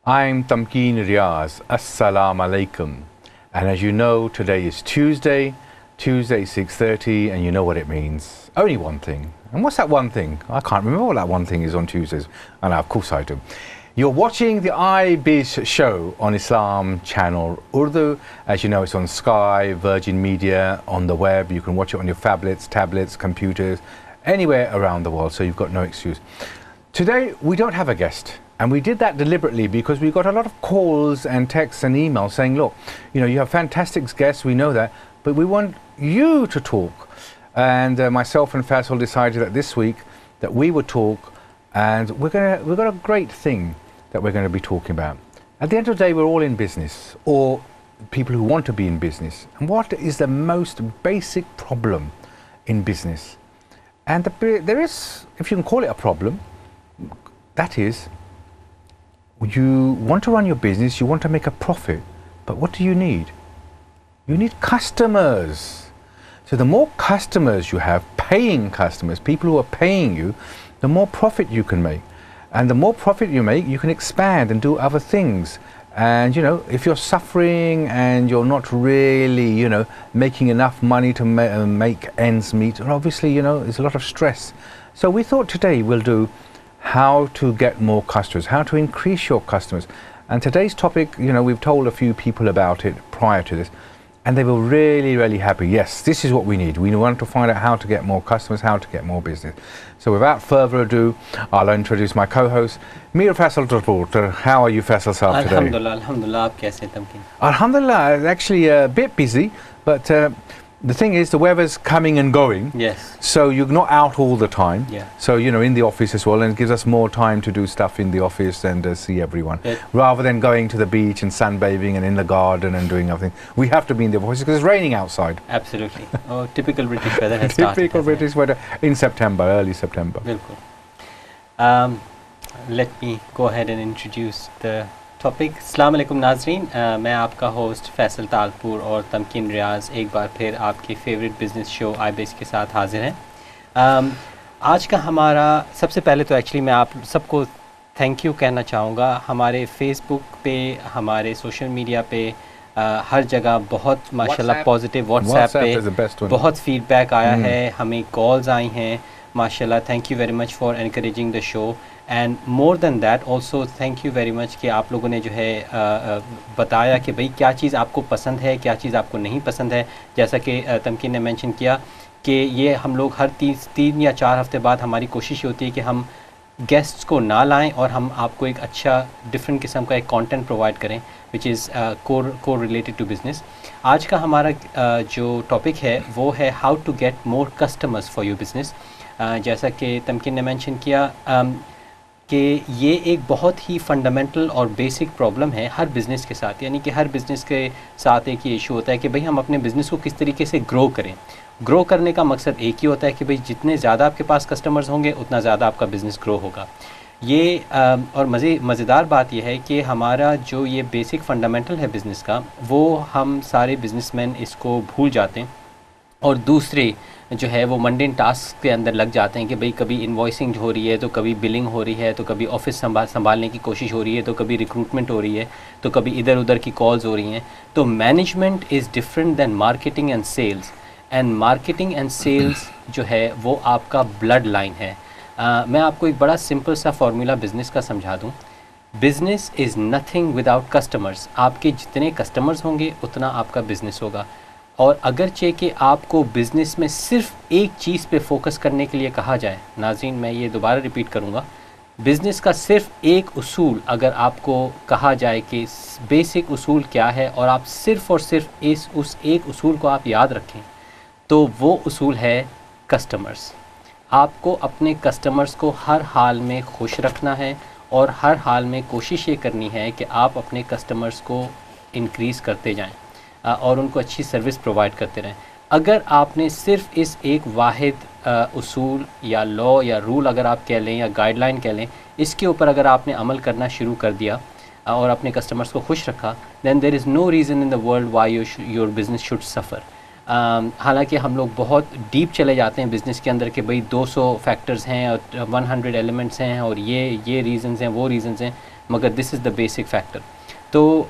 I'm Tamkin Riaz. Assalamu alaikum. And as you know, today is Tuesday 6:30, and you know what it means. Only one thing. And what's that one thing? I can't remember what that one thing is on Tuesdays. And of course I do. You're watching the iBiz show on Islam channel Urdu. As you know, it's on Sky, Virgin Media, on the web. You can watch it on your phablets, tablets, computers, anywhere around the world, so you've got no excuse. Today, we don't have a guest. And we did that deliberately because we got a lot of calls and texts and emails saying, look, you know, you have fantastic guests, we know that, but we want you to talk. And myself and Faisal decided that this week that we would talk, and we've got a great thing that we're going to be talking about. At the end of the day, we're all in business, or people who want to be in business. And what is the most basic problem in business? And there is, if you can call it a problem, that is, you want to run your business, you want to make a profit, but what do you need? You need customers. So the more customers you have, paying customers, people who are paying you, the more profit you can make. And the more profit you make, you can expand and do other things. And, you know, if you're suffering and you're not really, you know, making enough money to make ends meet, well, obviously, you know, there's a lot of stress. So we thought today we'll do how to get more customers, how to increase your customers. And today's topic, you know, we've told a few people about it prior to this, and they were really, really happy. Yes, this is what we need. We want to find out how to get more customers, how to get more business. So without further ado, I'll introduce my co-host, Mir Faisal Talpur. How are you, Faisal Saab, today? Alhamdulillah, aap kaise hain, Tamkin? Alhamdulillah, actually a bit busy, but the thing is, the weather's coming and going. Yes. So you're not out all the time. Yeah. So, you know, in the office as well, and it gives us more time to do stuff in the office and see everyone. Yeah. Rather than going to the beach and sunbathing and in the garden and doing everything. We have to be in the office because it's raining outside. Absolutely. Oh, typical British weather has started. Typical British weather in September, early September. Bilkul. Let me go ahead and introduce the topic. अस्सलाम वालेकुम नाज़रीन, मैं आपका host Faisal Talpur और तमकिन रियाज़ एक बार फिर आपके favourite business show iBiz के साथ हाज़िर हैं। आज का हमारा सबसे पहले तो एक्चुअली मैं आप सबको थैंक यू कहना चाहूँगा। हमारे फेसबुक पे, हमारे सोशल मीडिया पे, हर जगह बहुत माशाल्लाह पॉजिटिव, व्हाट्सएप पे बहुत फीडबैक आया है, हमें कॉल्स आई हैं माशाल्लाह। Thank you very much for encouraging the show, and more than that also thank you very much कि आप लोगों ने जो है बताया कि भाई क्या चीज़ आपको पसंद है, क्या चीज़ आपको नहीं पसंद है। जैसा कि तमकीन ने मेंशन किया कि ये हम लोग हर 3 या 4 हफ्ते बाद हमारी कोशिश होती है कि हम गेस्ट्स को ना लाएं और हम आपको एक अच्छा डिफरेंट किस्म का एक कंटेंट प्रोवाइड करें which is core related to business. आज का हमारा जो टॉपिक है वो है how to get more customers for your business. जैसा कि तमकीन ने मेंशन किया कि ये एक बहुत ही फंडामेंटल और बेसिक प्रॉब्लम है हर बिज़नेस के साथ। यानी कि हर बिज़नेस के साथ एक ही इशू होता है कि भाई हम अपने बिज़नेस को किस तरीके से ग्रो करें। ग्रो करने का मकसद एक ही होता है कि भाई जितने ज़्यादा आपके पास कस्टमर्स होंगे उतना ज़्यादा आपका बिज़नेस ग्रो होगा। ये और मज़ेदार बात यह है कि हमारा जो ये बेसिक फंडामेंटल है बिज़नेस का, वो हम सारे बिज़नेसमैन इसको भूल जाते हैं और दूसरे जो है वो मंडेन टास्क के अंदर लग जाते हैं कि भाई कभी इनवॉइसिंग हो रही है, तो कभी बिलिंग हो रही है, तो कभी ऑफिस संभालने की कोशिश हो रही है, तो कभी रिक्रूटमेंट हो रही है, तो कभी इधर उधर की कॉल्स हो रही हैं। तो management is different than marketing and sales, and marketing and sales जो है वो आपका ब्लड लाइन है। मैं आपको एक बड़ा सिंपल सा फार्मूला बिज़नेस का समझा दूँ। Business is nothing without customers. आपके जितने कस्टमर्स होंगे उतना आपका बिज़नेस होगा। और अगरचे कि आपको बिज़नेस में सिर्फ एक चीज़ पे फोकस करने के लिए कहा जाए, नाज़रीन मैं ये दोबारा रिपीट करूँगा, बिज़नेस का सिर्फ एक उसूल अगर आपको कहा जाए कि बेसिक उसूल क्या है और आप सिर्फ़ और सिर्फ उस एक उसूल को आप याद रखें, तो वो उसूल है कस्टमर्स। आपको अपने कस्टमर्स को हर हाल में खुश रखना है और हर हाल में कोशिश ये करनी है कि आप अपने कस्टमर्स को इंक्रीज़ करते जाएं और उनको अच्छी सर्विस प्रोवाइड करते रहें। अगर आपने सिर्फ इस एक वाहिद उसूल या लॉ या रूल अगर आप कह लें या गाइडलाइन कह लें, इसके ऊपर अगर आपने अमल करना शुरू कर दिया और अपने कस्टमर्स को खुश रखा, then there is no reason in the world why your business should suffer. हालांकि हम लोग बहुत डीप चले जाते हैं बिज़नेस के अंदर कि भाई 200 फैक्टर्स हैं और 100 एलिमेंट्स हैं और ये रीज़न्स हैं, वो रीज़न्स हैं, मगर this is the basic factor. तो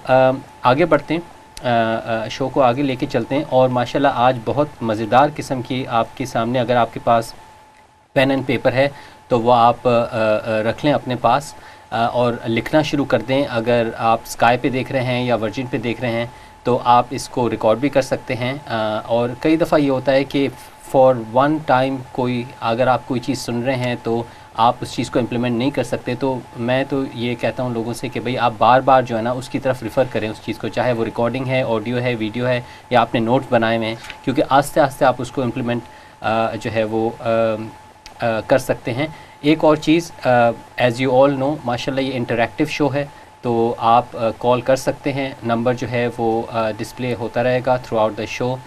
आगे बढ़ते हैं, शो को आगे लेके चलते हैं। और माशाल्लाह आज बहुत मज़ेदार किस्म की आपके सामने, अगर आपके पास पेन एंड पेपर है तो वो आप रख लें अपने पास और लिखना शुरू कर दें। अगर आप स्काई पे देख रहे हैं या वर्जिन पे देख रहे हैं तो आप इसको रिकॉर्ड भी कर सकते हैं। और कई दफ़ा ये होता है कि फॉर वन टाइम कोई, अगर आप कोई चीज़ सुन रहे हैं तो आप उस चीज़ को इम्प्लीमेंट नहीं कर सकते, तो मैं तो ये कहता हूँ लोगों से कि भाई आप बार बार जो है ना उसकी तरफ रिफ़र करें उस चीज़ को, चाहे वो रिकॉर्डिंग है, ऑडियो है, वीडियो है, या आपने नोट्स बनाए हुए हैं, क्योंकि आस्ते आस्ते आप उसको इम्प्लीमेंट जो है वो कर सकते हैं। एक और चीज़, एज़ यू ऑल नो माशाल्लाह ये इंटरैक्टिव शो है, तो आप कॉल कर सकते हैं। नंबर जो है वो डिस्प्ले होता रहेगा throughout the show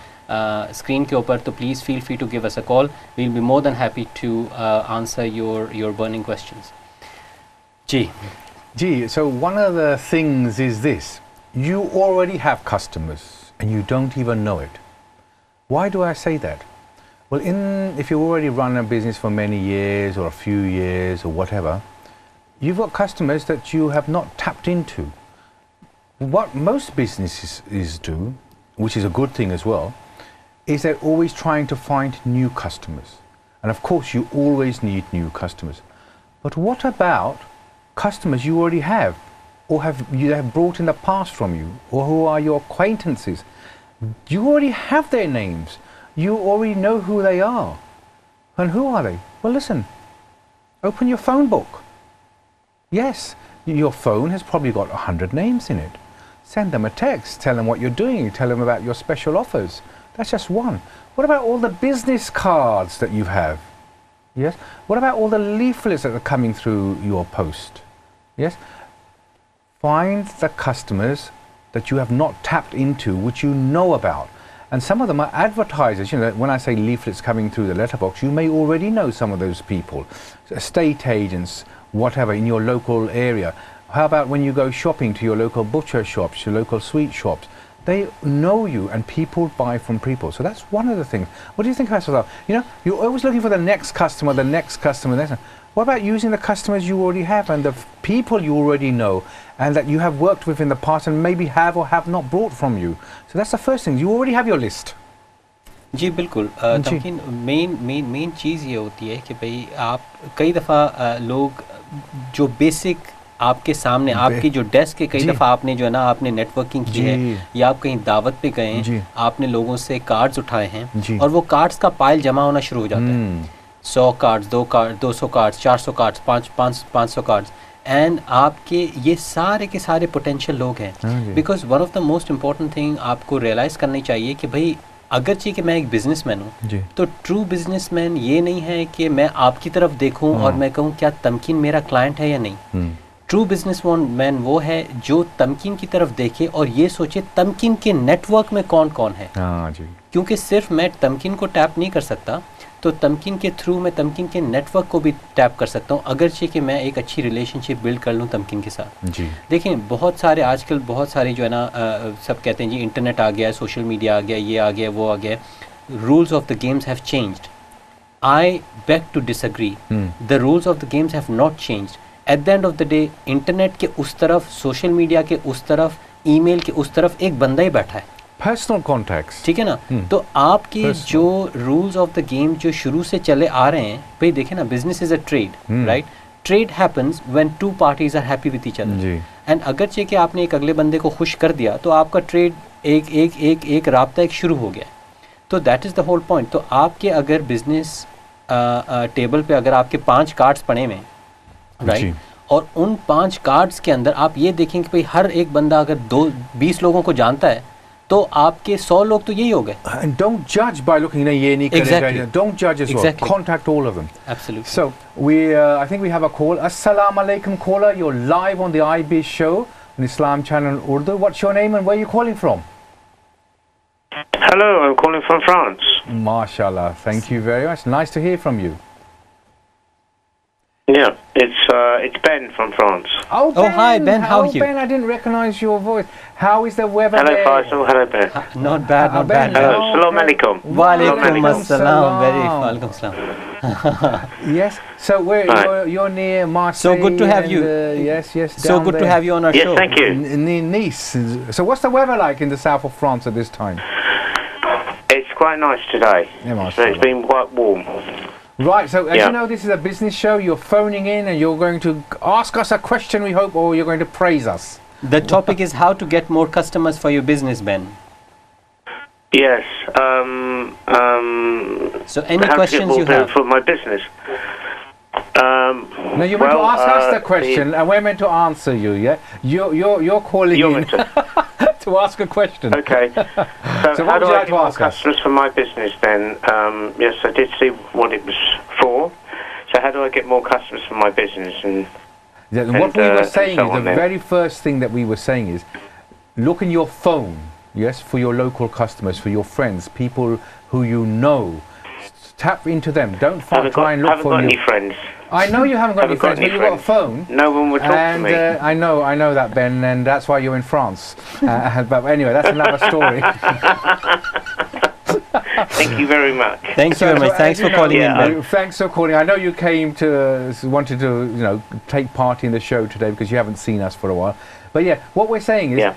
screen के ऊपर, तो please feel free to give us a call, we will be more than happy to answer your burning questions. जी, so one of the things is this: you already have customers and you don't even know it. Why do I say that? Well, if you already run a business for many years or a few years or whatever, you've got customers that you have not tapped into. What most businesses do, which is a good thing as well, is they're always trying to find new customers. And of course, you always need new customers. But what about customers you already have, or you have brought in the past from you, or who are your acquaintances? You already have their names. You already know who they are. And who are they? Well, listen, open your phone book. Yes, your phone has probably got 100 names in it. Send them a text, tell them what you're doing, tell them about your special offers. That's just one. What about all the business cards that you have? Yes. What about all the leaflets that are coming through your post? Yes. Find the customers that you have not tapped into, which you know about. And some of them are advertisers. You know, when I say leaflets coming through the letterbox, you may already know some of those people. Estate agents, whatever, in your local area. How about when you go shopping to your local butcher shops, your local sweet shops? They know you, and people buy from people. So that's one of the things. What do you think about that? You know, you're always looking for the next customer, the next customer, the next one. What about using the customers you already have and the people you already know and that you have worked with in the past and maybe have or have not brought from you? So that's the first thing. You already have your list. जी बिल्कुल। Tamkeen main चीज़ ये होती है कि भाई आप कई दफ़ा लोग जो बेसिक आपके सामने आपकी जो डेस्क है, कई दफ़ा आपने जो है ना आपने नेटवर्किंग की है या आप कहीं दावत पे गए हैं, आपने लोगों से कार्ड्स उठाए हैं और वो कार्ड्स का पाइल जमा होना शुरू हो जाता है। 100 cards, 200 cards, 400 cards, 500 cards, and आपके ये सारे के सारे पोटेंशियल लोग हैं। Because one of the most important thing आपको रियलाइज़ करनी चाहिए कि भाई अगरचे कि मैं एक बिजनेसमैन हूँ, तो ट्रू बिजनेसमैन ये नहीं है कि मैं आपकी तरफ देखूँ और मैं कहूँ क्या तमकीन मेरा क्लाइंट है या नहीं। ट्रू बिजनेसमैन वो है जो तमकीन की तरफ देखे और ये सोचे तमकीन के नेटवर्क में कौन कौन है। क्योंकि सिर्फ मैं तमकीन को टैप नहीं कर सकता, तो तमकीन के थ्रू मैं तमकीन के नेटवर्क को भी टैप कर सकता हूँ, अगरचे कि मैं एक अच्छी रिलेशनशिप बिल्ड कर लूँ तमकीन के साथ। देखें बहुत सारे आजकल बहुत सारे जो है ना सब कहते हैं जी इंटरनेट आ गया है, सोशल मीडिया आ गया, ये आ गया, वो आ गया, rules of the games have changed. I beg to disagree, the rules of the games have not changed. At the end of the day internet के उस तरफ, सोशल मीडिया के उस तरफ, ईमेल के उस तरफ एक बंदा ही बैठा है, पर्सनल कॉन्टैक्ट्स, ठीक है ना। तो आपके जो रूल्स ऑफ द गेम जो शुरू से चले आ रहे हैं, भाई देखें ना, business is a trade, right. Trade happens when two parties are happy with each other, and अगरचे कि आपने एक अगले बंदे को खुश कर दिया तो आपका ट्रेड एक राब्ता एक शुरू हो गया। तो that is the whole point. तो आपके अगर बिजनेस टेबल पे अगर आपके 5 कार्ड्स पड़े हुए हैं, राइट, और उन 5 कार्ड्स के अंदर आप ये देखें कि भाई हर एक बंदा अगर 20 लोगों को जानता है तो आपके 100 लोग तो यही हो गए। And don't judge by looking at ye nahi karega. Don't judge as well. Contact all of them. Absolutely. So I think we have a call. Assalamu alaikum caller. You're live on the iBiz show on Islam channel Urdu. What's your name and where are you calling from? Hello, I'm calling from France. MashaAllah. Thank you very much. Nice to hear from you. Yeah, it's Ben from France. Oh, Oh, hi, Ben, how are you? Ben, I didn't recognize your voice. How is the weather Hello, there? Faisal. Hello, Ben. Not bad, not Ben, bad. Hello. okay. Salam alaikum. Walaikum Walaikum assalam. Very salam. walaikum assalam. Yes. So you're near Marseille. So good to have and, you. Yes, yes. So down good to there. have you on our Yes, show. thank you. Near Nice. So what's the weather like in the south of France at this time? It's quite nice today. Yeah, So mashallah. it's been quite warm. Right, so as Yeah. you know, this is a business show. You're phoning in and you're going to ask us a question, we hope, or you're going to praise us. The topic is how to get more customers for your business, Ben. Yes. So any how to get questions more you people have? for my business? Now you're meant to ask us the question, and we're meant to answer you. Yeah, you're calling You're in meant to. to ask a question. Okay. So how what would do you I like get to more ask us? customers for my business then? Yes, I did see what it was for. So how do I get more customers for my business? And Yeah, what we were saying so is on the then. very first thing that we were saying is look in your phone. Yes, for your local customers, for your friends, people who you know. Tap into them. Don't try and look haven't for got new. any friends. I know you haven't got any friends, but you've got a phone. No one would talk And to me. I know that, Ben, and that's why you're in France. But anyway, that's another story. Thank you very much. Thank you very much. Thanks as you for calling in, yeah, Ben. Thanks for calling. I know you came to wanted to take part in the show today because you haven't seen us for a while. But yeah, what we're saying is Yeah.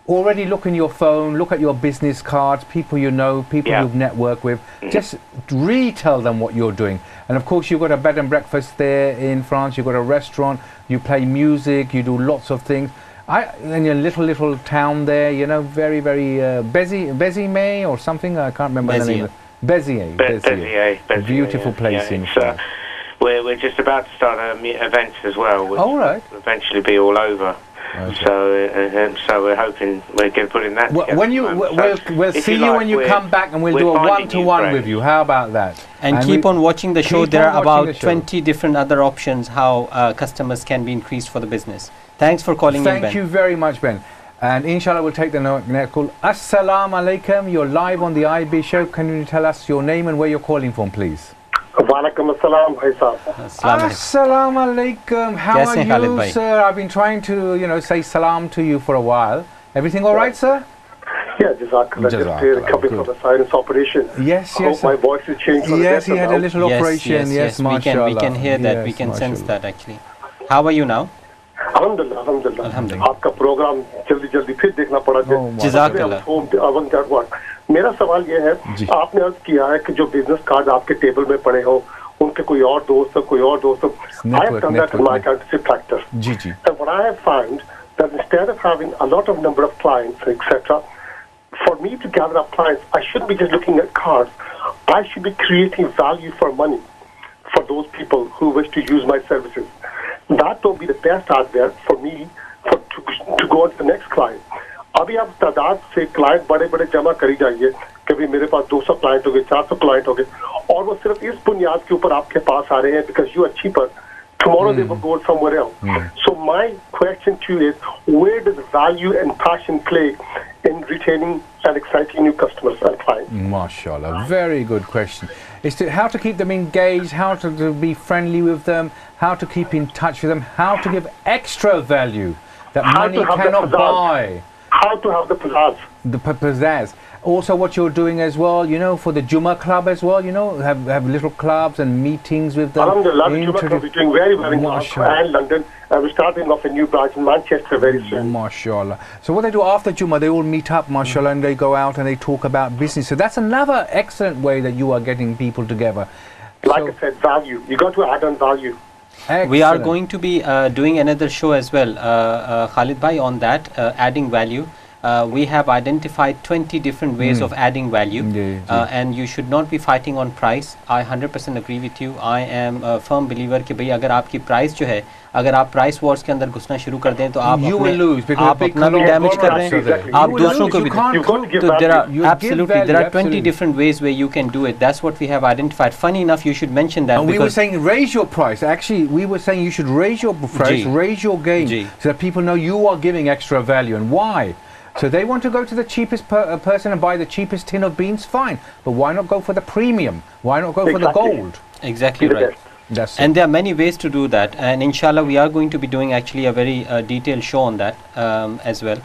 already look in your phone, look at your business cards, people you know, people Yeah. you've networked with. Just retell them what you're doing. And of course, you've got a bed and breakfast there in France. You've got a restaurant. You play music. You do lots of things. In your little town there, very Béziers or something. I can't remember the name. Béziers. Béziers, Beautiful yeah. place Yeah, in it's, France. we're just about to start events as well, which All right. will eventually be all over. Okay. So we're hoping we're going to put in that. together When you at the moment. So we'll if see you like, when you we're- come back, and we'll we're do a finding one-to-one new with you. How about that? And we- keep on watching the show. keep There on are watching the about show. 20 different other options how customers can be increased for the business. Thanks for calling in, Ben. Thank you very much, Ben. And inshallah, we'll take the next call. Assalamu alaikum. You're live on the iBiz show. Can you tell us your name and where you're calling from, please? Walaikum assalam, bhai sahab. Assalamu alaikum. Assalamu alaikum. How Kaise are Khalid you, bhai? sir? I've been trying to, say salam to you for a while. Everything all right, sir? Yeah, Jazakallah. Just Jazakallah, coming good. from a sinus operation. Yes, I yes. hope my voice is changed for the Yes, he better had now. a little operation. Yes, we mashallah. can hear that. We Yes, can sense mashallah. that actually. How are you now? Alhamdulillah, alhamdulillah. Alhamdulillah. आपका programme जल्दी फिर देखना पड़ा Oh, my Jazakallah. मेरा सवाल ये है जी। आपने अर्ज किया है कि जो बिजनेस कार्ड आपके टेबल में पड़े हो उनके कोई और दोस्त हो I have done that in my accountancy practice. Gigi. And what I have found that instead of having a lot of number of clients, etc., for me to gather up clients, I shouldn't be just looking at cards. I should be creating value for money for those people who wish to use my services. That will be the best out there for me to go on to the next client. अभी आप तादाद से client बड़े बड़े जमा करी जाइए कि भी मेरे पास 200 क्लाइंट हो गए 400 क्लाइंट हो गए और वो सिर्फ इस बुनियाद के ऊपर आपके पास आ रहे हैं because you are cheaper. Tomorrow they will go somewhere else. So my question to you is, where does value and passion play in retaining and exciting new customers and clients? Mashallah, very good question. It's how to keep them engaged, how to be friendly with them, how to keep in touch with them, how to give extra value that How money to have the cannot pizzazz. buy. How to have the pizzazz. The pizzazz. Also, what you're doing as well, for the Juma club as well, have little clubs and meetings with them. Alhamdulillah, the Juma Club is doing very well in Glasgow and London. And we're starting off a new branch in Manchester very soon. Mashallah. So what they do after Juma, they all meet up, mashallah, and they go out and they talk about business. So that's another excellent way that you are getting people together. Like I said, value. You got to add on value. We are Excellent. going to be doing another show as well, Khalid bhai, on that, adding value. We have identified 20 different ways of adding value, and you should not be fighting on price. I 100% agree with you. I am a firm believer कि भाई अगर आपकी price जो है, अगर आप price wars के अंदर घुसना शुरू कर दें तो आप You will lose because आप big अपना भी conglomerate damage कर रहे are there. हैं, आप You will दूसरों lose. को You भी can't You've got to give तो there are value. You give absolutely value, there are 20 absolutely. different ways where you can do it. That's what we have identified. Funny enough, you should mention that And we were because saying raise your price. Actually, we were saying you should raise your price, Ji. raise your game, Ji. so that people know you are giving extra value. And why? So they want to go to the cheapest person and buy the cheapest tin of beans, fine. But why not go for the premium? Why not go for the Exactly. gold? exactly The right. best. That's And there are many ways to do that, and inshallah we are going to be doing actually a very detailed show on that as well.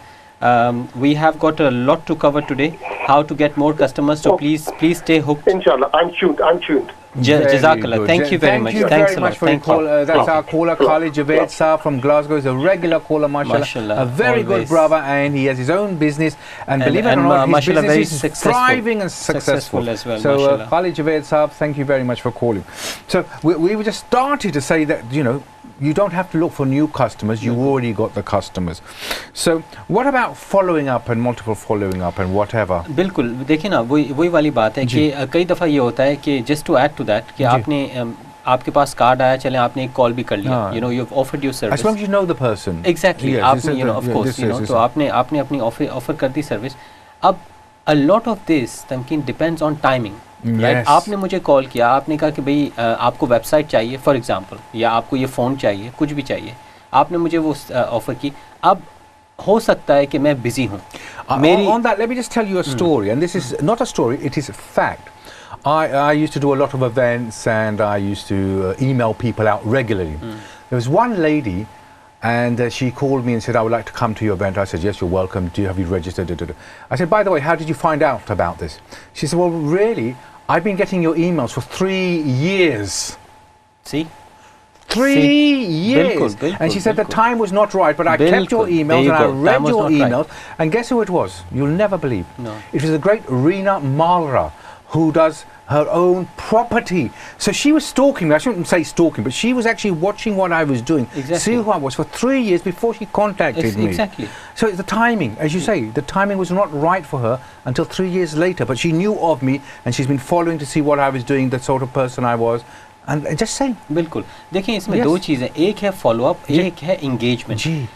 We have got a lot to cover today, how to get more customers, so please stay hooked. Inshallah, I'm tuned. Jazakallah. Thank you very much. Thanks a lot. For your call. That's our caller, Khalid Javed Saab from Glasgow. He's a regular caller, mashallah. A very good brother, and he has his own business. And believe it or not, his business is thriving and successful as well. So, Khalid Javed Saab, thank you very much for calling. So, we were just started to say that, you don't have to look for new customers, you already got the customers. So what about following up and multiple following up and whatever? बिल्कुल देखिए ना वही वाली बात है कि कई दफ़ा ये होता है कि just to add to that कि आपने आपके पास कार्ड आया चले आपने एक कॉल भी कर लिया you've offered your service as long as you know the person exactly आपने of course तो आपने अपनी ऑफर कर दी सर्विस. अब a lot of this Tamkin depends on timing. Right आपने मुझे कॉल किया, आपने कहा कि भाई आपको वेबसाइट चाहिए फॉर एग्जांपल, या आपको ये फ़ोन चाहिए, कुछ भी चाहिए, आपने मुझे वो ऑफ़र की. अब हो सकता है कि मैं बिजी हूँ. On that, let me just tell you a story, and this is not a story, it is a fact. I used to do a lot of events, and I used to email people out regularly. There was one lady, and she called me and said, I would like to come to your event. I said, yes, you're welcome. Have you registered? I said, by the way, how did you find out about this? She said, well, really, I've been getting your emails for 3 years. See? 3 years. And she said the time was not right, but I kept your emails and I read your emails. Right. And guess who it was? You'll never believe. No. It was the great Reena Malra, who does her own property. So she was stalking me. I shouldn't say stalking, but she was actually watching what I was doing, see who I was for 3 years before she contacted me. Exactly. So the timing, as you say, the timing was not right for her until 3 years later, but she knew of me and she's been following to see what I was doing, the sort of person I was. And just saying. बिल्कुल देखिए इसमें दो चीज़ें, एक है follow up, एक है engagement.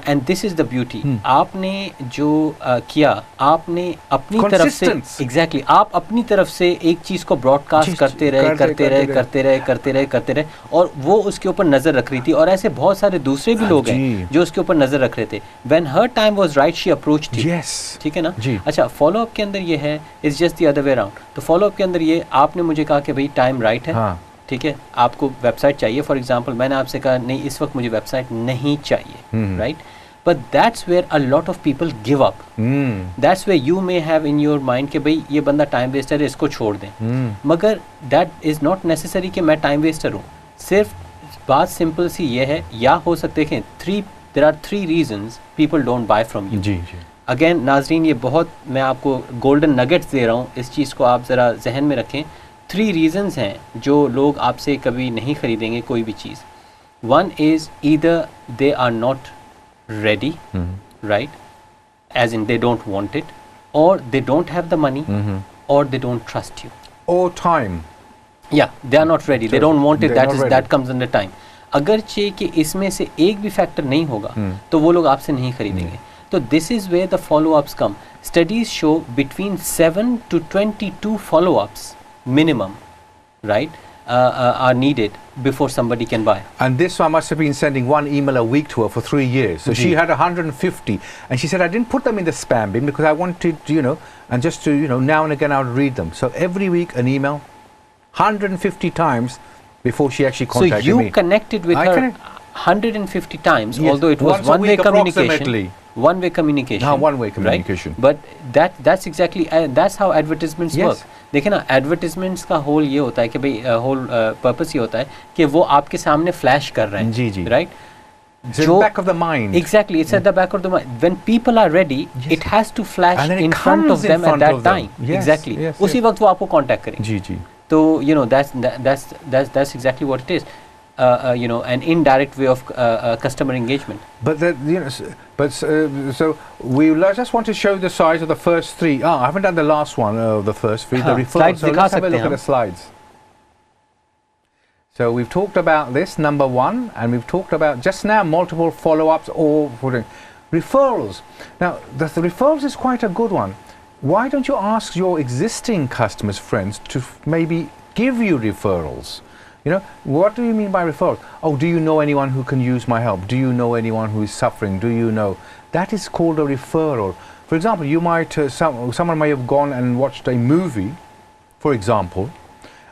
And this is the beauty. आपने जो किया, आपने अपनी तरफ से एग्जैक्टली आप अपनी तरफ से एक चीज़ को ब्रॉडकास्ट करते रहे और वो उसके ऊपर नज़र रख रही थी. और ऐसे बहुत सारे दूसरे भी लोग हैं जो उसके ऊपर नज़र रख रहे थे. When her time was right she approached you. ठीक है ना. अच्छा, फॉलो अप के अंदर ये है, it's just the other way around. तो फॉलो अप के अंदर ये आपने मुझे कहा कि भाई टाइम राइट है, ठीक है, आपको वेबसाइट चाहिए फॉर एग्जांपल. मैंने आपसे कहा नहीं इस वक्त मुझे वेबसाइट नहीं चाहिए, right. But that's where a lot of people give up. That's where you may have in your mind कि भाई ये बंदा टाइम वेस्टर है, इसको छोड़ दें. मगर दैट इज़ नॉट नेसेसरी कि मैं टाइम वेस्टर हूँ. सिर्फ बात सिंपल सी ये है, या हो सकते हैं there are 3 reasons people don't buy from you. Again नाजरीन, ये बहुत मैं आपको गोल्डन नगेट्स दे रहा हूँ, इस चीज़ को आप ज़रा जहन में रखें. 3 रीजंस हैं जो लोग आपसे कभी नहीं खरीदेंगे कोई भी चीज़. One is either they are not ready, right, as in they don't want it, or they don't have the money, or they don't trust you, or time. Yeah, they are not ready, they don't want it. That comes under time. अगरचे कि इसमें से एक भी factor नहीं होगा तो वो लोग आपसे नहीं खरीदेंगे. तो this is where the follow-ups come. Studies show between 7 to 22 follow-ups minimum, right, are needed before somebody can buy. And this one must have been sending one email a week to her for 3 years. So she had 150, and she said, I didn't put them in the spam bin because I wanted, and just to, now and again I would read them. So every week an email, 150 times before she actually contacted me. So you connected with her 150 times, although it was one-way communication. One-way communication. One-way communication. Right? But that's exactly, that's how advertisements work. देखिए ना, advertisements का whole ये होता है कि भाई whole purpose ये होता है कि वो आपके सामने फ्लैश कर रहे हैं, right. It's at the back of the mind. Exactly, it's at the back of the mind. When people are ready, it has to flash in front of them at that time. Exactly. उसी वक्त वो आपको contact करेंगे. तो that's exactly what it is. An indirect way of customer engagement. But so we just want to show the size of the first 3. I haven't done the last one of the first 3. The referrals. So let's have a look at the slides. So we've talked about this, number 1, and we've talked about just now multiple follow-ups or referrals. Now the referrals is quite a good one. Why don't you ask your existing customers, friends, to maybe give you referrals? What do you mean by referral? Oh, do you know anyone who can use my help? Do you know anyone who is suffering? Do you know? That is called a referral. For example, you might, someone may have gone and watched a movie, for example,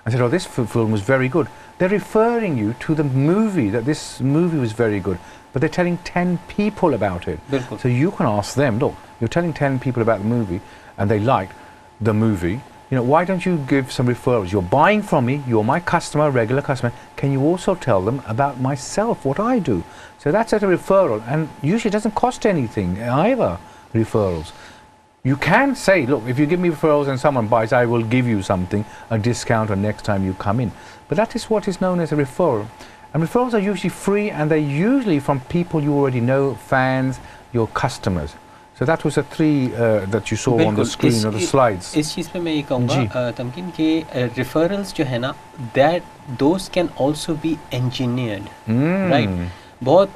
and said, oh, this film was very good. they're referring you to the movie, that this movie was very good, but they're telling 10 people about it. बिल्कुल. So you can ask them, look, you're telling 10 people about the movie and they liked the movie, you know, why don't you give some referrals? You're buying from me, you're my customer, regular customer, can you also tell them about myself, what I do? So that's at a referral, and usually it doesn't cost anything either, referrals. You can say, look, if you give me referrals and someone buys, I will give you something, a discount or next time you come in. But that is what is known as a referral. And referrals are usually free, and they're usually from people you already know, fans, your customers. So that was the three that you saw on the screen or the slides. इस चीज़ पे मैं ये कहूँगा तमकीन के referrals जो है ना, that those can also be engineered, right? बहुत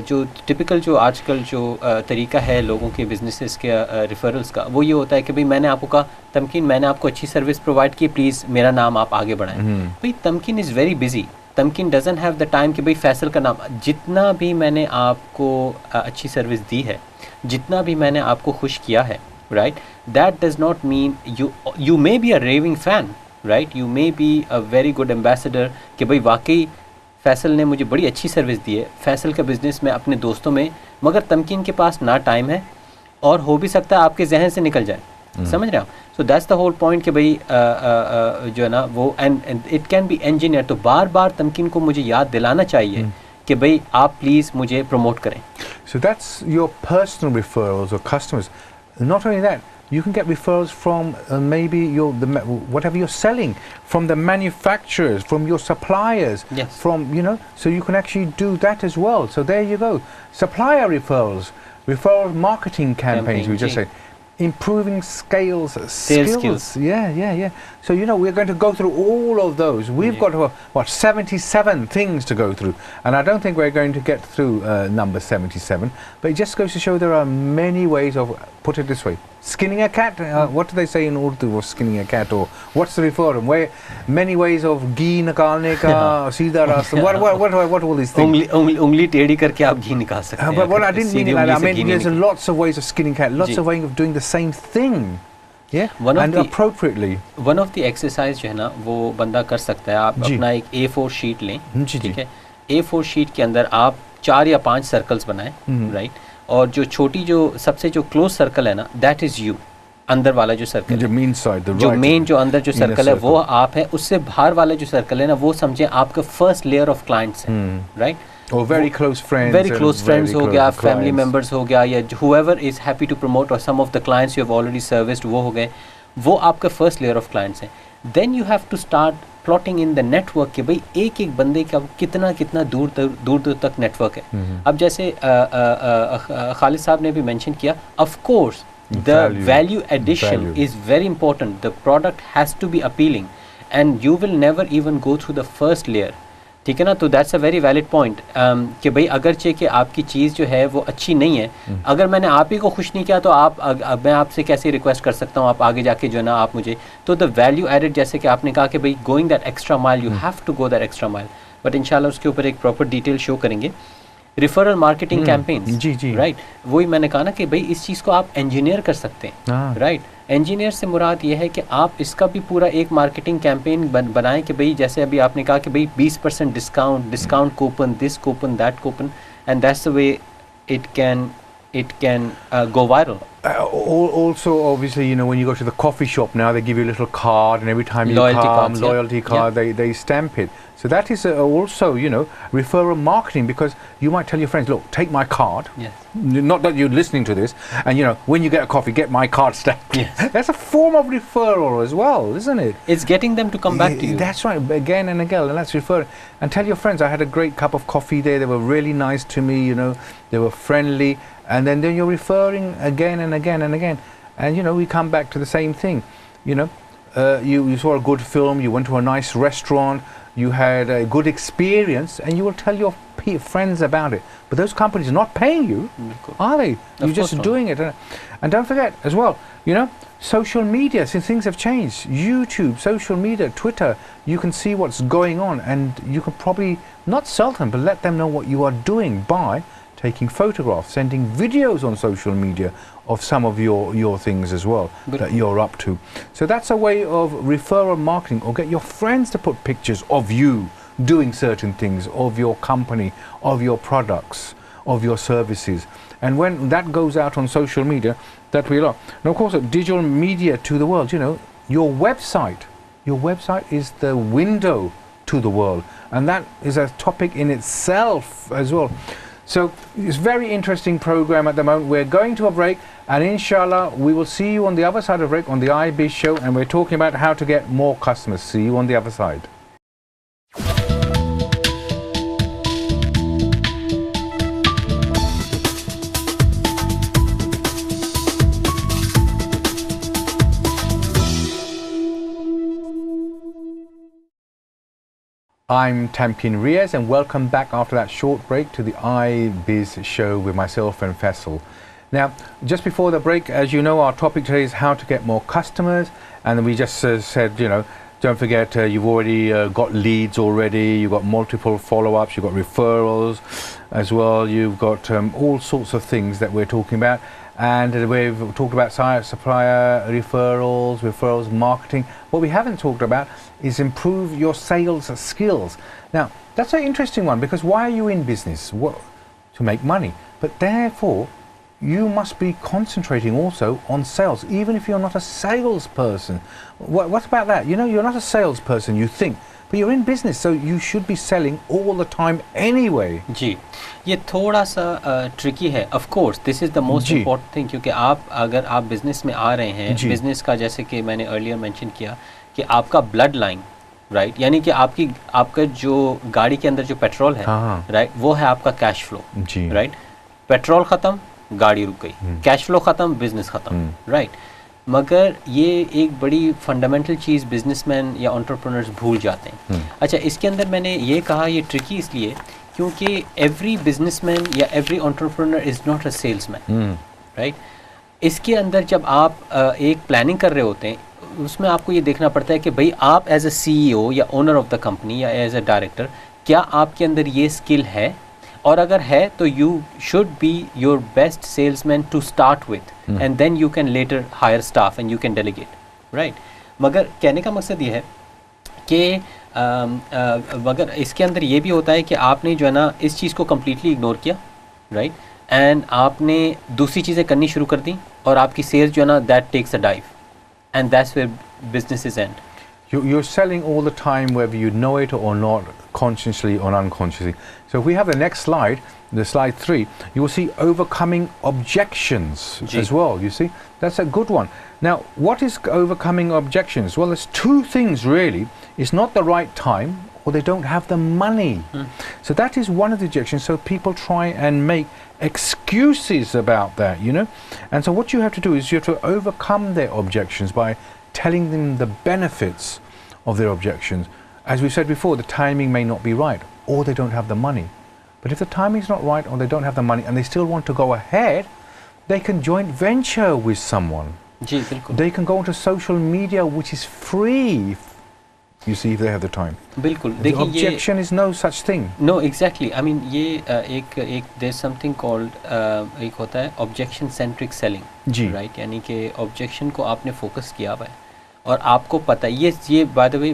जो टिपिकल जो आजकल जो तरीका है लोगों के बिजनेसेस के रेफरल्स का, वो ये होता है कि भाई मैंने आपको कहा तमकीन, मैंने आपको अच्छी सर्विस प्रोवाइड की, प्लीज़ मेरा नाम आप आगे बढ़ाएं. भाई Tamkeen is very busy. Tamkeen doesn't have the time कि भाई फैसल का नाम, जितना भी मैंने आपको अच्छी सर्विस दी है, जितना भी मैंने आपको खुश किया है, right, that does not mean you may be a raving fan, right, you may be a very good ambassador कि भाई वाकई फैसल ने मुझे बड़ी अच्छी सर्विस दी है, फैसल का बिज़नेस में अपने दोस्तों में, मगर तमकीन के पास ना टाइम है और हो भी सकता है आपके जहन से निकल जाए. समझ रहे हो? So that's the whole point कि भाई जो है ना वो and it can be engineer. तो बार बार तमकीन को मुझे याद दिलाना चाहिए कि भाई आप प्लीज़ मुझे प्रमोट करें. So that's your personal referrals or customers. Not only that, you can get referrals from maybe whatever you're selling, from the manufacturers, from your suppliers, yes, from, you know, so you can actually do that as well. So there you go. Supplier referrals, referral marketing campaigns, we just said. Improving sales skills. Yeah. So, you know, we're going to go through all of those. We've got 77 things to go through, and I don't think we're going to get through number 77, but it just goes to show there are many ways of, put it this way, skinning a cat. What do they say in Urdu for skinning a cat, or what's the referral? Where many ways of ghee nikalne ka, seedha rasta. What all these things? उंगली टेढ़ी करके आप घी निकाल सकते हैं. But what I didn't mean like that. I mean there's lots of ways of skinning cat, lots of ways of doing the same thing. Yeah, and appropriately. One of the exercise जो है ना वो बंदा कर सकता है. आप अपना एक A4 शीट लें, ठीक है. A4 शीट के अंदर आप 4 या 5 सर्कल्स बनाएं, राइट, और जो छोटी जो सबसे जो क्लोज सर्कल है ना, दैट इज यू. अंदर वाला जो सर्कल है, जो मेन जो अंदर जो सर्कल है वो आप है. उससे बाहर वाला जो सर्कल है ना, वो समझे आपका फर्स्ट लेयर ऑफ क्लाइंट्स है, right. Or very close friends हो गया, family members हो गया, या whoever is happy to promote, or some of the clients you have already serviced वो हो गए, वो आपका first layer of clients हैं. Then you have to start plotting in the network कि भाई एक एक बंदे का कितना दूर तक नेटवर्क है. अब जैसे खालिद साहब ने भी मेंशन किया, of course the value addition is very important. The product has to be appealing, and you will never even go through the first layer. ठीक है ना. तो that's a very valid point कि भाई अगरचे कि आपकी चीज़ जो है वो अच्छी नहीं है, अगर मैंने आप ही को खुश नहीं किया तो मैं आपसे कैसे रिक्वेस्ट कर सकता हूँ आप आगे जाके जो है ना आप मुझे. तो द वैल्यू एडेड, जैसे कि आपने कहा कि भाई going that extra mile, you have to go that extra mile. But इंशाल्लाह उसके ऊपर एक प्रॉपर डिटेल शो करेंगे. रिफरल मार्केटिंग कैंपेन्स, जी, राइट. वही मैंने कहा ना कि भाई इस चीज़ को आप इंजीनियर कर सकते हैं, राइट. इंजीनियर से मुराद ये है कि आप इसका भी पूरा एक मार्केटिंग कैंपेन बनाएं कि भाई जैसे अभी आपने कहा कि भाई 20% discount coupon, this coupon, that coupon, and that's the way it can go viral. Also, obviously, you know, when you go to the coffee shop now, they give you a little card, and every time you come, loyalty card, they stamp it. So that is also, you know, referral marketing, because you might tell your friends, look, take my card. Yes. Not that you're listening to this, and, you know, when you get a coffee, get my card stamped. Yes. That's a form of referral as well, isn't it? It's getting them to come back to you. That's right, again and again, and that's referral. And tell your friends, I had a great cup of coffee there, they were really nice to me, you know, they were friendly, and then you're referring again and again and again. And, you know, we come back to the same thing, you know. You saw a good film, you went to a nice restaurant, you had a good experience, and you will tell your friends about it. But those companies are not paying you, are they? You're just doing it. And don't forget as well, you know, social media, since things have changed, YouTube, social media, Twitter, you can see what's going on, and you can probably not sell them, but let them know what you are doing by taking photographs, sending videos on social media of some of your things as well that you're up to. So that's a way of referral marketing, or get your friends to put pictures of you doing certain things, of your company, of your products, of your services. And when that goes out on social media, that will. And of course, digital media to the world, you know, your website is the window to the world, and that is a topic in itself as well. So it's a very interesting program at the moment. We're going to a break, and inshallah we will see you on the other side of the break on the iBiz show, and we're talking about how to get more customers. See you on the other side. I'm Tamkin Riaz, and welcome back after that short break to the iBiz show with myself and Faisal. Now, just before the break, as you know, our topic today is how to get more customers, and we just said, you know, don't forget you've already got leads already, you've got multiple follow-ups, you've got referrals as well, you've got all sorts of things that we're talking about. And we've talked about supplier referrals, marketing. What we haven't talked about is improve your sales skills. Now, that's an interesting one, because why are you in business? To make money. But therefore, you must be concentrating also on sales, even if you're not a salesperson. What about that? You know, you're not a salesperson, you think, but you're in business, so you should be selling all the time anyway. जी, ये थोड़ा सा tricky है. Of course, this is the most important thing, क्योंकि अगर आप business में आ रहे हैं, बिजनेस का जैसे कि मैंने अर्लियर मेंशन किया कि आपका ब्लड लाइन, राइट, यानी कि आपका जो गाड़ी के अंदर जो पेट्रोल है, राइट, वो है आपका कैश फ्लो, राइट. पेट्रोल ख़त्म, गाड़ी रुक गई, कैश फ्लो ख़त्म, बिजनेस ख़त्म, राइट. मगर ये एक बड़ी फंडामेंटल चीज़ बिजनेसमैन या एंटरप्रेन्योर्स भूल जाते हैं. अच्छा, इसके अंदर मैंने ये कहा ये ट्रिकी इसलिए क्योंकि एवरी बिजनेसमैन या every entrepreneur is not a salesman, right. इसके अंदर जब आप एक प्लानिंग कर रहे होते हैं, उसमें आपको ये देखना पड़ता है कि भाई आप एज अ CEO या ओनर ऑफ द कंपनी या एज अ डायरेक्टर, क्या आपके अंदर ये स्किल है, और अगर है तो you should be your best salesman to start with, and then you can later hire staff and you can delegate, right. मगर कहने का मकसद ये है कि मगर इसके अंदर ये भी होता है कि आपने जो है ना इस चीज़ को कम्प्लीटली इग्नोर किया, राइट, एंड आपने दूसरी चीज़ें करनी शुरू कर दी, और आपकी सेल्स जो है ना that takes a dive, and that's where businesses end. You're selling all the time, whether you know it or not, consciously or unconsciously. So if we have the next slide, the slide 3, you will see overcoming objections as well. You see, that's a good one. Now, what is overcoming objections? Well, there's two things really. It's not the right time, or they don't have the money. So that is one of the objections. So people try and make excuses about that, you know. And so what you have to do is you have to overcome their objections by telling them the benefits of their objections. As we said before, the timing may not be right, or they don't have the money. But if the timing is not right, or they don't have the money, and they still want to go ahead, they can joint venture with someone. They can go onto social media, which is free, you see, if they have the time. बिल्कुल. The objection is no such thing. No, exactly. I mean, ये there's something called एक होता है objection centric selling, right? यानी कि objection को आपने focus किया हुआ है, और आपको पता है ये by the way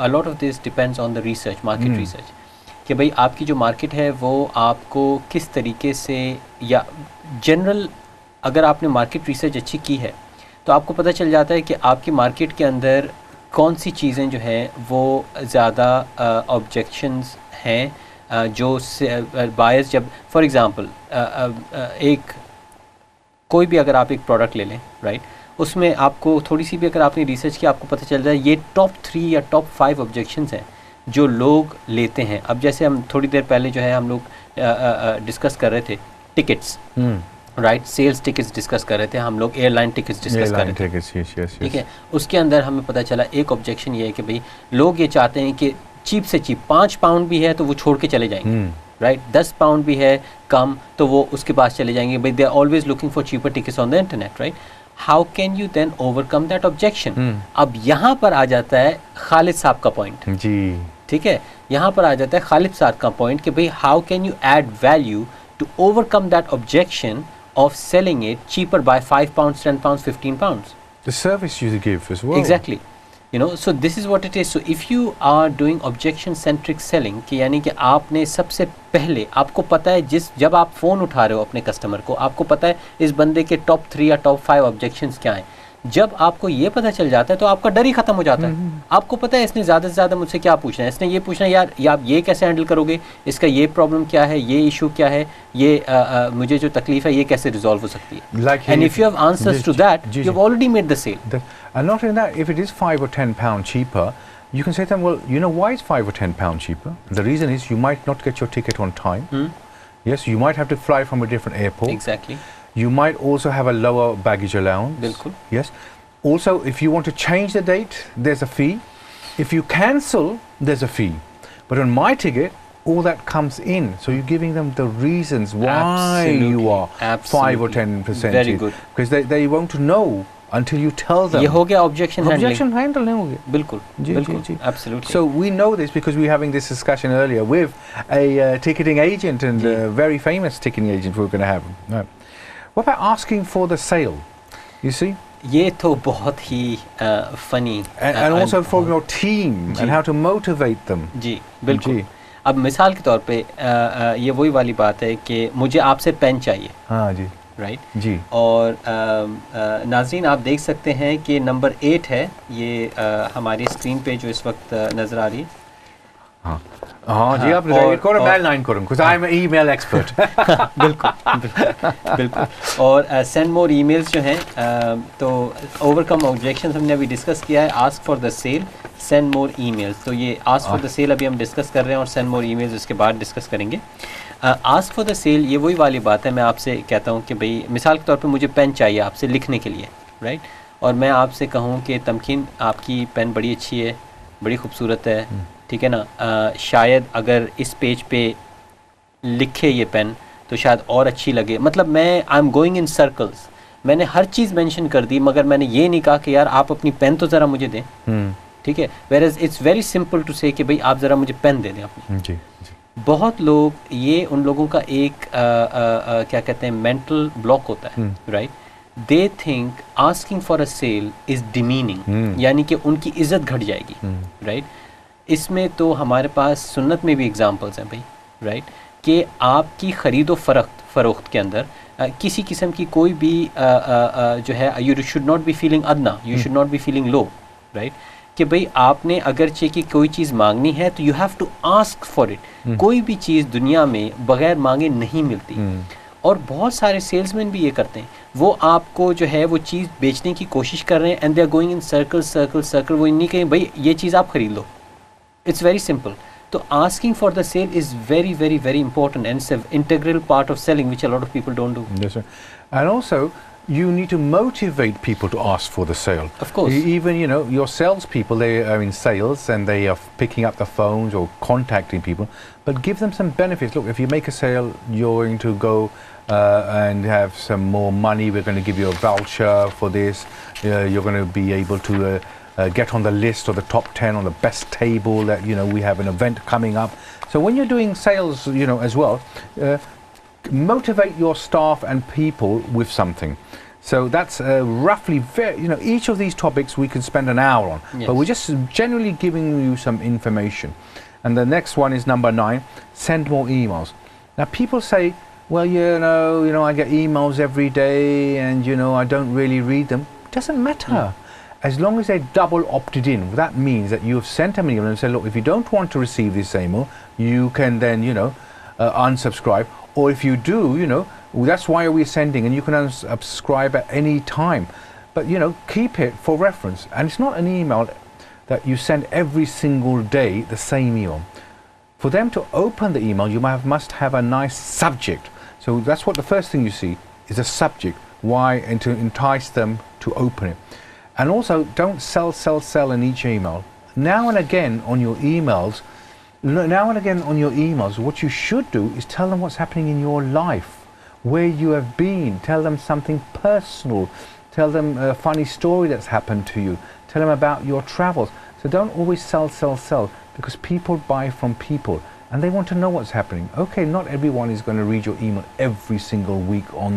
a lot of this depends on the research, market research, कि भाई आपकी जो market है वो आपको किस तरीके से, या general अगर आपने market research अच्छी की है तो आपको पता चल जाता है कि आपकी market के अंदर कौन सी चीज़ें जो हैं वो ज़्यादा ऑब्जेक्शंस हैं, जो बायर्स जब फॉर एग्ज़ाम्पल एक कोई भी अगर आप एक प्रोडक्ट ले लें, राइट, उसमें आपको थोड़ी सी भी अगर आपने रिसर्च की, आपको पता चल जाए ये टॉप 3 या टॉप 5 ऑब्जेक्शंस हैं जो लोग लेते हैं. अब जैसे हम थोड़ी देर पहले जो है हम लोग डिस्कस कर रहे थे tickets, right, sales tickets discuss कर रहे थे हम लोग, एयरलाइन टिकट्स डिस्कस कर रहे थे, ठीक है. उसके अंदर हमें पता चला एक ऑब्जेक्शन ये है कि भाई लोग ये चाहते हैं कि चीप से चीप 5 पाउंड भी है तो वो छोड़ के चले जाएंगे, राइट, 10 पाउंड भी है कम तो वो उसके पास चले जाएंगे, भाई they are always looking for cheaper tickets on the internet, right. How can you then overcome that objection? अब यहाँ पर आ जाता है खालिद साहब का पॉइंट, जी, ठीक है, यहाँ पर आ जाता है खालिद साहब का पॉइंट कि भाई how can you add value to overcome that objection of selling it cheaper by 5 pounds, 10 pounds, 15 pounds. The service you give as well. Exactly. You know, so this is what it is. So if you are doing objection centric selling, कि यानी कि आपने सबसे पहले आपको पता है जब आप फ़ोन उठा रहे हो अपने कस्टमर को, आपको पता है इस बंदे के टॉप 3 या टॉप 5 ऑब्जेक्शंस क्या हैं. जब आपको ये पता चल जाता है तो आपका डर ही खत्म हो जाता है. आपको पता है इसने ज़्यादा से ज़्यादा मुझसे क्या पूछना है, इसने ये पूछना है यार आप ये कैसे हैंडल करोगे, इसका ये प्रॉब्लम क्या है, ये इशू क्या है, ये मुझे जो तकलीफ है ये कैसे रिजॉल्व हो सकती है. And if you have answers to that you have already made the sale. And not only that, if it is 5 or 10 pound cheaper, you can say to them, well, you know why it's 5 or 10 pound cheaper? The reason is you might not get your ticket on time. Yes, you might have to fly from a different airport. Exactly. You might also have a lower baggage allowance. Bilkul. Yes. Also, if you want to change the date, there's a fee. If you cancel, there's a fee. But on my ticket, all that comes in. So you're giving them the reasons why you are 5 or 10%. Very good. Because they won't know until you tell them. ये हो गया objection handling. Objection handling हो गया. बिल्कुल. बिल्कुल. Absolutely. So we know this because we were having this discussion earlier with a ticketing agent and a very famous ticketing agent we were going to have. No. What about asking for the sale? You see? ये तो बहुत ही funny. And also from your team and how to motivate them. जी बिल्कुल. अब मिसाल के तौर पे ये वही वाली बात है कि मुझे आपसे पेन चाहिए. हाँ जी. राइट जी. और नाज़रीन आप देख सकते हैं कि नंबर 8 है ये हमारी स्क्रीन पे जो इस वक्त नज़र आ रही है. हाँ हाँ जी. आप करो मैं लाइन करूँ because I'm an email expert. बिल्कुल. और सेंड मोर ईमेल्स जो हैं तो ओवरकम ऑब्जेक्शंस हमने अभी डिस्कस किया है. Ask for the sale, send more emails. तो ये आस्क फॉर द सेल अभी हम डिस्कस कर रहे हैं और सेंड मोर ईमेल्स उसके बाद डिस्कस करेंगे. आस्क फॉर द सेल ये वही वाली बात है. मैं आपसे कहता हूँ कि भाई मिसाल के तौर पे मुझे पेन चाहिए आपसे लिखने के लिए, राइट. और मैं आपसे कहूँ कि तमकीन आपकी पेन बड़ी अच्छी है, बड़ी खूबसूरत है, ठीक है ना. शायद अगर इस पेज पे लिखे ये पेन तो शायद और अच्छी लगे. मतलब मैं I am going in circles. मैंने हर चीज़ मेंशन कर दी मगर मैंने ये नहीं कहा कि यार आप अपनी पेन तो ज़रा मुझे दें. ठीक है. Whereas it's very simple to say कि भाई आप ज़रा मुझे पेन दे दें अपनी. जी. बहुत लोग ये उन लोगों का एक क्या कहते हैं मेंटल ब्लॉक होता है, right. They think asking for a sale is demeaning, यानी कि उनकी इज़्ज़त घट जाएगी, राइट. इसमें तो हमारे पास सुन्नत में भी एग्जांपल्स हैं भाई, राइट, कि आपकी ख़रीदो फ़रोख्त के अंदर किसी किस्म की कोई भी जो है you should not be feeling अदना, you should not be feeling low, right. कि भाई आपने अगरचे कि कोई चीज़ मांगनी है तो you have to ask for it. कोई भी चीज़ दुनिया में बगैर मांगे नहीं मिलती. और बहुत सारे सेल्समैन भी ये करते हैं. वो आपको जो है वो चीज़ बेचने की कोशिश कर रहे हैं and they are going in circle. वो नहीं कहें भाई ये चीज़ आप ख़रीद लो. It's very simple. तो asking for the sale is very very very important and it's an integral part of selling which a lot of people don't do. Yes, sir. And also you need to motivate people to ask for the sale. Of course. Even, you know, your salespeople, they are in sales and they are picking up the phones or contacting people, but give them some benefits. Look, if you make a sale, you're going to go and have some more money. We're going to give you a voucher for this. You're going to be able to get on the list or the top 10 on the best table that, you know, we have an event coming up. So when you're doing sales, you know, as well, motivate your staff and people with something. So that's roughly, you know, each of these topics we can spend an hour on. Yes. But we're just generally giving you some information. And the next one is number 9, send more emails. Now people say, well, you know, I get emails every day and, you know, I don't really read them. It doesn't matter. As long as they're double opted in, that means that you have sent them an email and said, look, if you don't want to receive this email, you can then, you know, unsubscribe. Or if you do, you know, that's why we're sending, and you can unsubscribe at any time. But, you know, keep it for reference. And it's not an email that you send every single day, the same email. For them to open the email, you must have a nice subject. So that's what the first thing you see is a subject. Why? And to entice them to open it. And also, don't sell in each email. Now and again on your emails, what you should do is tell them what's happening in your life, where you have been. Tell them something personal. Tell them a funny story that's happened to you. Tell them about your travels. So don't always sell, because people buy from people. and they want to know what's happening. Okay, not everyone is going to read your email every single week on,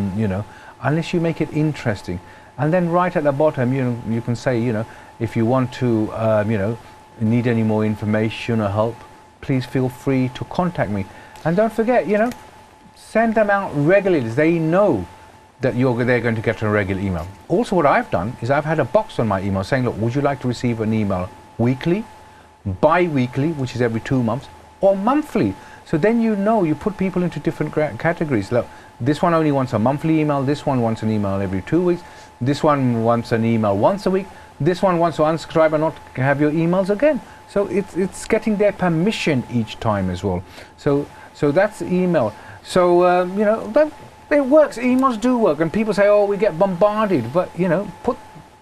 unless you make it interesting. And then right at the bottom, you can say, if you want to, need any more information or help, please feel free to contact me. And don't forget, send them out regularly. They know that they're going to get a regular email. Also, what I've done is I've had a box on my email saying, look, would you like to receive an email weekly, bi-weekly, which is every 2 months, or monthly? So then you put people into different categories. Look, this one only wants a monthly email, this one wants an email every 2 weeks, this one wants an email once a week, this one wants to unsubscribe and not have your emails again. So it's getting their permission each time as well. So that's email. So it works. Emails do work, and people say, "Oh, we get bombarded," but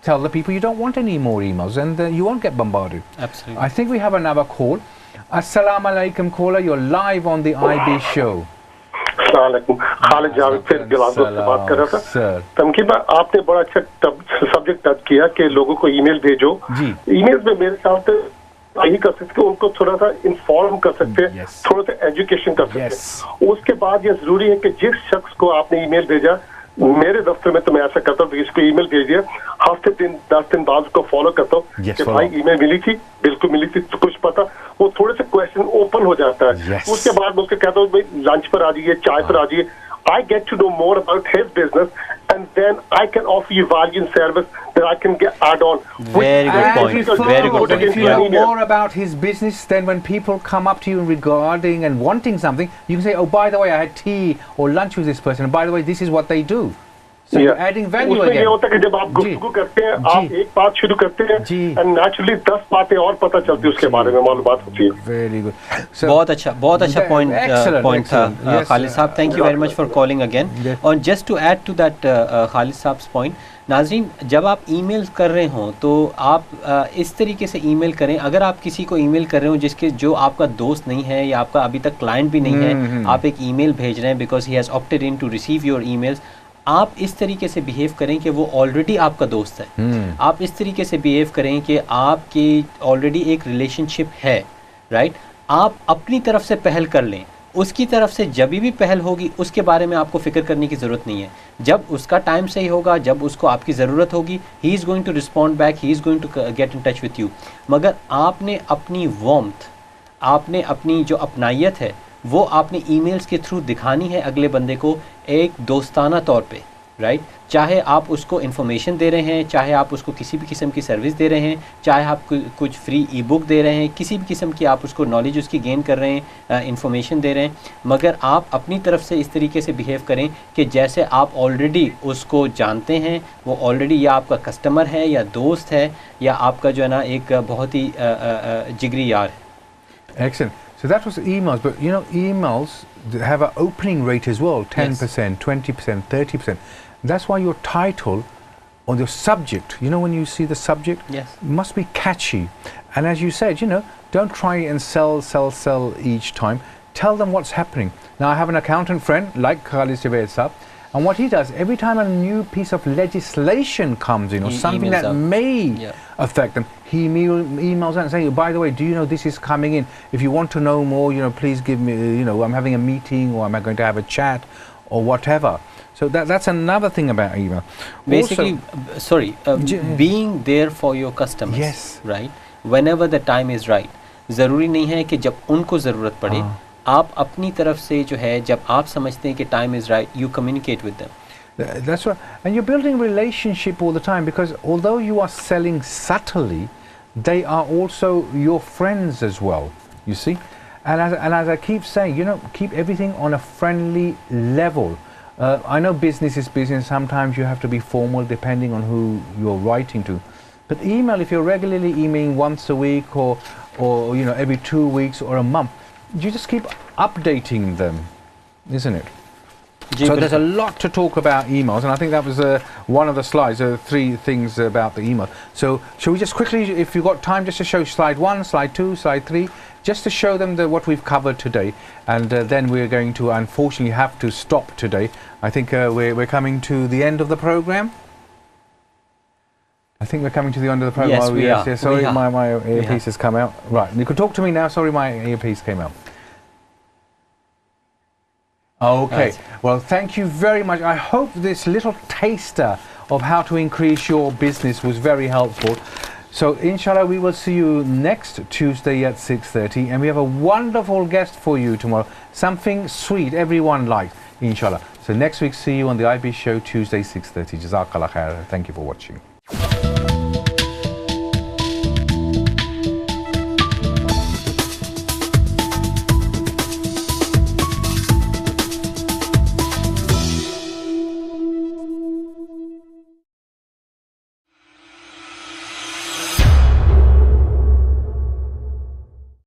tell the people you don't want any more emails, and you won't get bombarded. Absolutely. I think we have another call. Assalamu alaikum, caller. You're live on the iBiz show. अस्सलामुअलैकुम खालिद जावेद फिर गिलासों से बात कर रहा था तमकीन भाई आपने बड़ा अच्छा सब्जेक्ट टच किया कि लोगों को ईमेल भेजो ईमेल में मेरे ख्याल से यही कर सकते हैं उनको थोड़ा सा इन्फॉर्म कर सकते हैं थोड़ा सा एजुकेशन कर सकते हैं उसके बाद ये जरूरी है कि जिस शख्स को आपने ईमेल भेजा मेरे दफ्तर में तो मैं ऐसा करता हूँ इसको ईमेल भेज दिया हफ्ते 10 दिन बाद उसको फॉलो करता हूँ कि भाई ईमेल मिली थी बिल्कुल मिली थी तो कुछ पता वो थोड़े से क्वेश्चन ओपन हो जाता है उसके बाद मैं उसको कहता हूँ भाई लंच पर आ जाइए चाय पर आ जाइए I get to know more about his business and then I can offer you value and service that I can get add on. Very good point. Very good point. If you know more about his business, then when people come up to you regarding and wanting something, you can say, oh, by the way, I had tea or lunch with this person. And by the way, this is what they do. So you're adding value again. ये होता है कि जब आप गुफ्तगू करते हैं आप एक बात शुरू करते हैं and naturally 10 बातें और पता चलती है उसके बारे में मालूमात होती है. Very good. So बहुत अच्छा point था खालिद साहब. Thank you very much for calling again. और just to add to that Khalid साहब's point, नाज़रीन जब आप ईमेल कर रहे हों तो आप इस तरीके से ईमेल करें. अगर आप किसी को ईमेल कर रहे हो जो आपका दोस्त नहीं है या आपका अभी तक क्लाइंट भी नहीं है, आप एक ईमेल भेज रहे हैं because he has opted in to receive your emails, आप इस तरीके से बिहेव करें कि वो ऑलरेडी आपका दोस्त है. आप इस तरीके से बिहेव करें कि आपकी ऑलरेडी एक रिलेशनशिप है, राइट. आप अपनी तरफ से पहल कर लें, उसकी तरफ से जब भी पहल होगी उसके बारे में आपको फिक्र करने की ज़रूरत नहीं है. जब उसका टाइम सही होगा, जब उसको आपकी ज़रूरत होगी, he is going to respond back, he is going to get in touch with you. मगर आपने अपनी वार्मथ, आपने अपनी जो अपनायत है वो आपने ईमेल्स के थ्रू दिखानी है अगले बंदे को एक दोस्ताना तौर पे, राइट. चाहे आप उसको इन्फॉर्मेशन दे रहे हैं, चाहे आप उसको किसी भी किस्म की सर्विस दे रहे हैं, चाहे आप कुछ फ्री ई बुक दे रहे हैं, किसी भी किस्म की आप उसको नॉलेज उसकी गेन कर रहे हैं, इन्फॉर्मेशन दे रहे हैं, मगर आप अपनी तरफ से इस तरीके से बिहेव करें कि जैसे आप ऑलरेडी उसको जानते हैं, वो ऑलरेडी या आपका कस्टमर है या दोस्त है या आपका जो है ना एक बहुत ही जिगरी यार है. Excellent. So that was emails, but emails have an opening rate as well, 10%, 20%, 30%. That's why your title or your subject, when you see the subject, must be catchy. And as you said, don't try and sell each time. Tell them what's happening. Now, I have an accountant friend like Khalid Javed Saab, and what he does, every time a new piece of legislation comes in or something that may affect them, he emails out and saying, by the way, do you know this is coming in? If you want to know more, please give me, I'm having a meeting or am I going to have a chat or whatever. So that's another thing about email. Basically, being there for your customers, right? Whenever the time is right. ज़रूरी नहीं है कि जब उनको ज़रूरत पड़े, आप अपनी तरफ से जो है जब आप समझते हैं कि time is right, you communicate with them. That's right. And you're building relationship all the time because although you are selling subtly, they are also your friends as well, you see. And as I keep saying, keep everything on a friendly level. I know business is business. Sometimes you have to be formal depending on who you're writing to. But email, if you're regularly emailing once a week or every 2 weeks or a month, you just keep updating them, isn't it? So there's a lot to talk about emails, and I think that was one of the slides, 3 things about the email. So shall we just quickly, if you've got time, just to show slide 1, slide 2, slide 3, just to show them what we've covered today, and then we're going to unfortunately have to stop today. I think we're coming to the end of the program. I think we're coming to the end of the program. Yes, we are. Sorry, my earpiece has come out. Right, you can talk to me now. Sorry, my earpiece came out. Okay. Right. Well, thank you very much. I hope this little taster of how to increase your business was very helpful. So, inshallah, we will see you next Tuesday at 6:30, and we have a wonderful guest for you tomorrow. Something sweet everyone likes, inshallah. So next week, see you on the iBiz show Tuesday 6:30. Jazakallah khair. Thank you for watching.